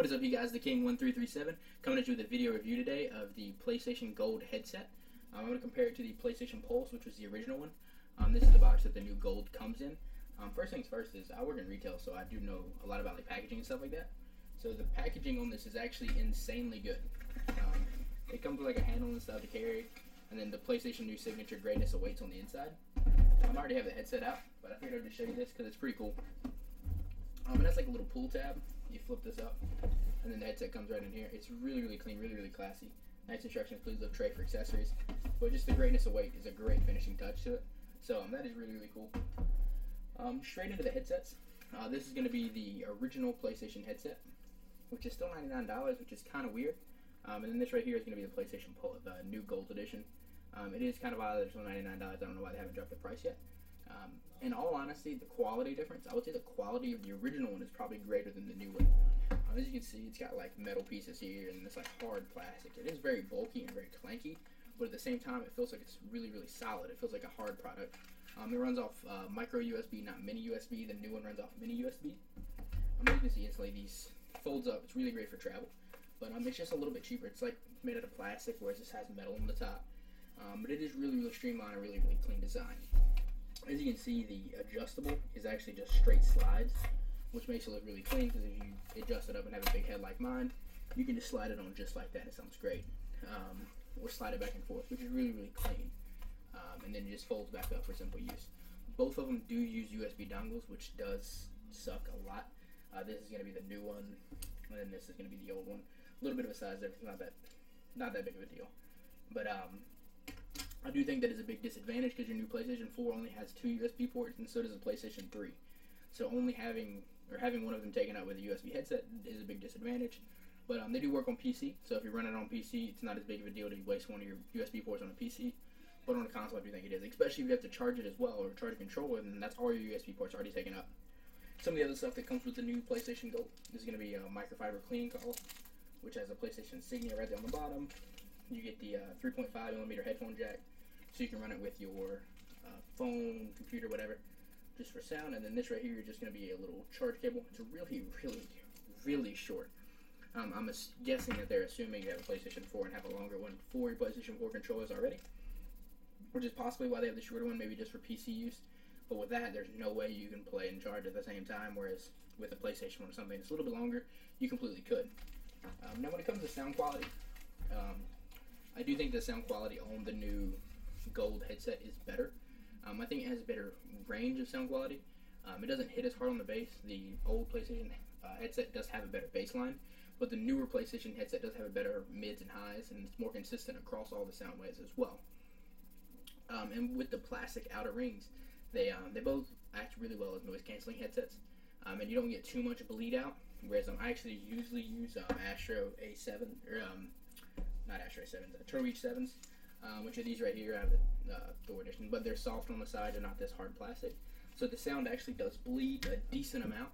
What is up, you guys? The King1337 coming at you with a video review today of the PlayStation Gold headset. I'm going to compare it to the PlayStation Pulse, which was the original one. This is the box that the new Gold comes in. First things first is I work in retail, so I do know a lot about like packaging and stuff like that. So the packaging on this is actually insanely good. It comes with like a handle and stuff to carry, and then the PlayStation new signature greatness awaits on the inside. I already have the headset out, but I figured I'd just show you this because it's pretty cool. It has like a little pull tab. You flip this up, and then the headset comes right in here. It's really, really clean, really, really classy. Nice instructions, please look tray for accessories. But just the greatness of weight is a great finishing touch to it. So that is really, really cool. Straight into the headsets. This is going to be the original PlayStation headset, which is still $99, which is kind of weird. And then this right here is going to be the PlayStation the new Gold Edition. It is kind of odd that it's only $99. I don't know why they haven't dropped the price yet. In all honesty, the quality difference, I would say the quality of the original one is probably greater than the new one. As you can see, it's got like metal pieces here and it's like hard plastic. It is very bulky and very clanky, but at the same time, it feels like it's really, really solid. It feels like a hard product. It runs off micro USB, not mini USB. The new one runs off mini USB. As you can see, instantly these folds up. It's really great for travel, but it's just a little bit cheaper. It's like made out of plastic, whereas this has metal on the top. But it is really, really streamlined and really, really clean design. As you can see, the adjustable is actually just straight slides, which makes it look really clean because if you adjust it up and have a big head like mine, you can just slide it on just like that. It sounds great. Or slide it back and forth, which is really, really clean. And then it just folds back up for simple use. Both of them do use USB dongles, which does suck a lot. This is going to be the new one, and then this is going to be the old one. A little bit of a size difference, not that big of a deal. But I do think that is a big disadvantage because your new PlayStation 4 only has 2 USB ports, and so does the PlayStation 3. So only having one of them taken out with a USB headset is a big disadvantage. But they do work on PC, so if you run it on PC, it's not as big of a deal to waste one of your USB ports on a PC. But on a console, I do think it is, especially if you have to charge it as well or charge a controller, and that's all your USB ports already taken up. Some of the other stuff that comes with the new PlayStation Gold is going to be a microfiber cleaning coil, which has a PlayStation insignia right there on the bottom. You get the 3.5mm headphone jack, so you can run it with your phone, computer, whatever, just for sound. And then this right here is just going to be a little charge cable. It's really, really, really short. I'm guessing that they're assuming you have a PlayStation 4 and have a longer one for your PlayStation 4 controllers already, which is possibly why they have the shorter one, maybe just for PC use. But with that, there's no way you can play and charge at the same time, whereas with a PlayStation 1 or something that's a little bit longer, you completely could. Now when it comes to sound quality, I do think the sound quality on the new Gold headset is better. I think it has a better range of sound quality. It doesn't hit as hard on the bass. The old PlayStation headset does have a better bass line, but the newer PlayStation headset does have a better mids and highs, and it's more consistent across all the sound waves as well. And with the plastic outer rings, they both act really well as noise canceling headsets, and you don't get too much bleed out. Whereas I actually usually use Astro A7 or not Astro A7s, Turtle Beach 7s, which are these right here out of the Thor edition, but they're soft on the sides and not this hard plastic, so the sound actually does bleed a decent amount,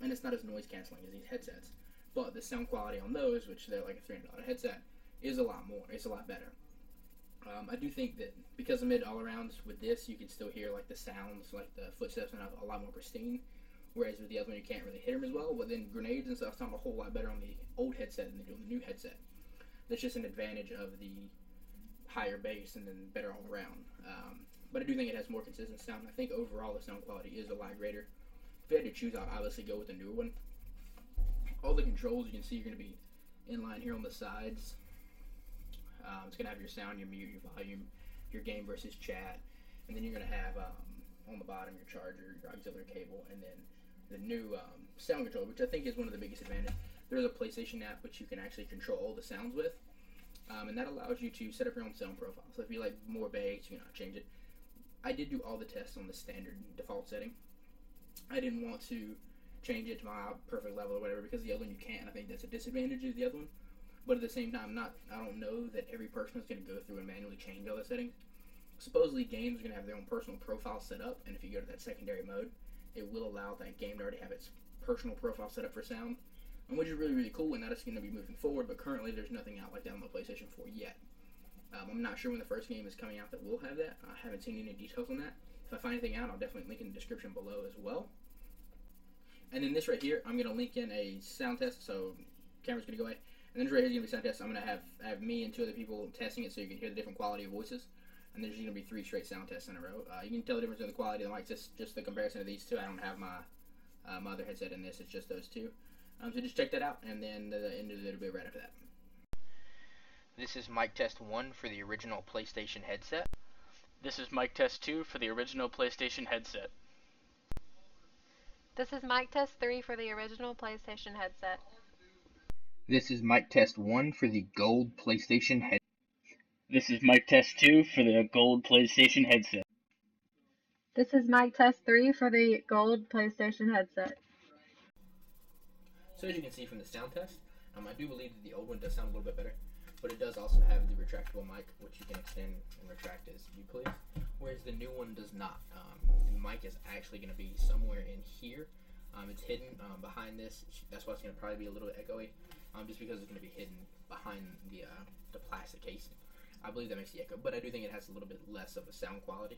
and it's not as noise canceling as these headsets. But the sound quality on those, which they're like a $300 headset, is a lot more. It's a lot better. I do think that because of mid all-arounds with this, you can still hear like the sounds, like the footsteps, and a lot more pristine. Whereas with the other one, you can't really hear them as well. But then grenades and stuff sound a whole lot better on the old headset than they do on the new headset. That's just an advantage of the higher bass and then better all around. But I do think it has more consistent sound. I think overall the sound quality is a lot greater. If you had to choose, I'd obviously go with the newer one. All the controls you can see are going to be in line here on the sides. It's going to have your sound, your mute, your volume, your game versus chat, and then you're going to have on the bottom your charger, your auxiliary cable, and then the new sound controller, which I think is one of the biggest advantages. There's a PlayStation app which you can actually control all the sounds with, and that allows you to set up your own sound profile. So if you like more bass, you can change it. I did do all the tests on the standard default setting. I didn't want to change it to my perfect level or whatever because the other one you can't. I think that's a disadvantage of the other one. But at the same time, I don't know that every person is going to go through and manually change all the settings. Supposedly, games are going to have their own personal profile set up, and if you go to that secondary mode, it will allow that game to already have its personal profile set up for sound, and which is really, really cool, and that is going to be moving forward, but currently there's nothing out like that on the PlayStation 4 yet. I'm not sure when the first game is coming out that will have that. I haven't seen any details on that. If I find anything out, I'll definitely link in the description below as well. And then this right here, I'm gonna link in a sound test. So camera's gonna go away. And then this right here is gonna be sound test. I'm gonna have me and 2 other people testing it so you can hear the different quality of voices. And there's gonna be 3 straight sound tests in a row. You can tell the difference in the quality of the mic, just the comparison of these 2. I don't have my my other headset in this. It's just those 2. So just check that out, and then the end of it will be right after that. This is mic test 1 for the original PlayStation headset. This is mic test 2 for the original PlayStation headset. This is mic test 3 for the original PlayStation headset. This is mic test 1 for the gold PlayStation headset. This is mic test 2 for the gold PlayStation headset. This is mic test 3 for the gold PlayStation headset. So as you can see from the sound test, I do believe that the old one does sound a little bit better, but it does also have the retractable mic, which you can extend and retract as you please, whereas the new one does not. The mic is actually going to be somewhere in here. It's hidden behind this. That's why it's going to probably be a little bit echoey, just because it's going to be hidden behind the plastic casing. I believe that makes the echo, but I do think it has a little bit less of a sound quality.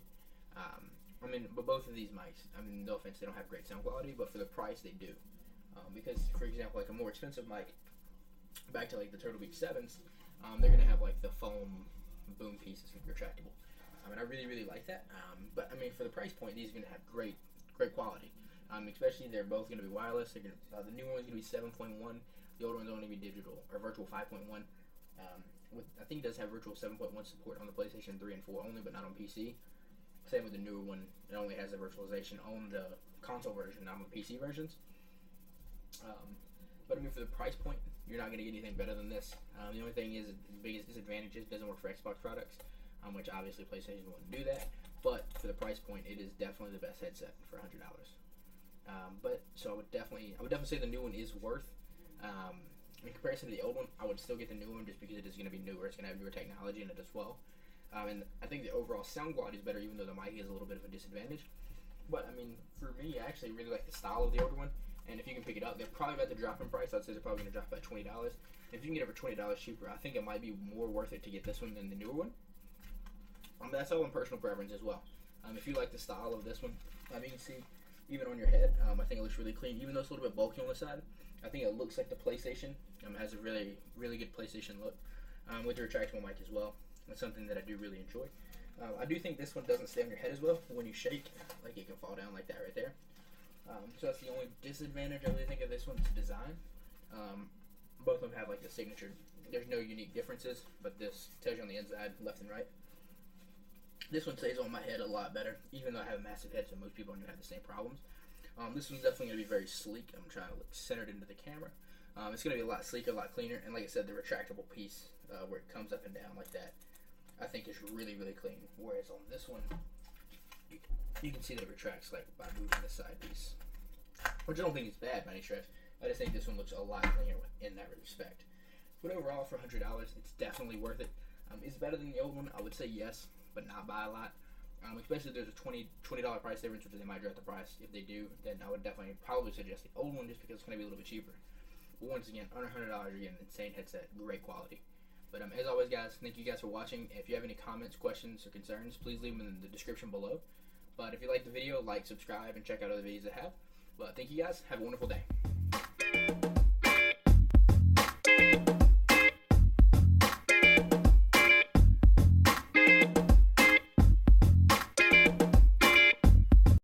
But both of these mics, no offense, they don't have great sound quality, but for the price, they do. Because, for example, like a more expensive mic, back to like the Turtle Beach 7s, they're going to have like the foam boom pieces retractable. And I really, really like that. But for the price point, these are going to have great quality. Especially they're both going to be wireless. The new one's going to be 7.1. The old one's only going to be digital or virtual 5.1. I think it does have virtual 7.1 support on the PlayStation 3 and 4 only, but not on PC. Same with the newer one. It only has a virtualization on the console version, not on the PC versions. But for the price point, you're not going to get anything better than this. The only thing is, the biggest disadvantage is it doesn't work for Xbox products, which obviously PlayStation wouldn't do that. But for the price point, it is definitely the best headset for $100. So I would definitely say the new one is worth. In comparison to the old one, I would still get the new one just because it is going to be newer. It's going to have newer technology in it as well. And I think the overall sound quality is better, even though the mic is a little bit of a disadvantage. But for me, I actually really like the style of the older one. And if you can pick it up, they're probably about to drop in price. I'd say they're probably going to drop by $20. If you can get it for $20 cheaper, I think it might be more worth it to get this one than the newer one. But that's all in personal preference as well. If you like the style of this one, you can see even on your head, I think it looks really clean. Even though it's a little bit bulky on the side, I think it looks like the PlayStation. It has a really, really good PlayStation look with the retractable mic as well. That's something that I do really enjoy. I do think this one doesn't stay on your head as well. When you shake, like it can fall down like that right there. So that's the only disadvantage I really think of this one's design. Both of them have like the signature. There's no unique differences, but this tells you on the inside, left and right. This one stays on my head a lot better, even though I have a massive head, so most people are going to have the same problems. This one's definitely going to be very sleek. I'm trying to look centered into the camera. It's going to be a lot sleeker, a lot cleaner, and like I said, the retractable piece where it comes up and down like that, I think is really, really clean. Whereas on this one, you can see that it retracts like by moving the side piece, which I don't think is bad by any stretch. I just think this one looks a lot cleaner in that respect. But overall, for $100, it's definitely worth it. Is it better than the old one? I would say yes, but not by a lot. Especially if there's a $20 price difference, which they might drop the price. If they do, then I would definitely probably suggest the old one just because it's going to be a little bit cheaper. But once again, under $100, you're getting an insane headset, great quality. But as always, guys, thank you guys for watching. If you have any comments, questions, or concerns, please leave them in the description below. But if you like the video, like, subscribe, and check out other videos I have. But thank you guys. Have a wonderful day.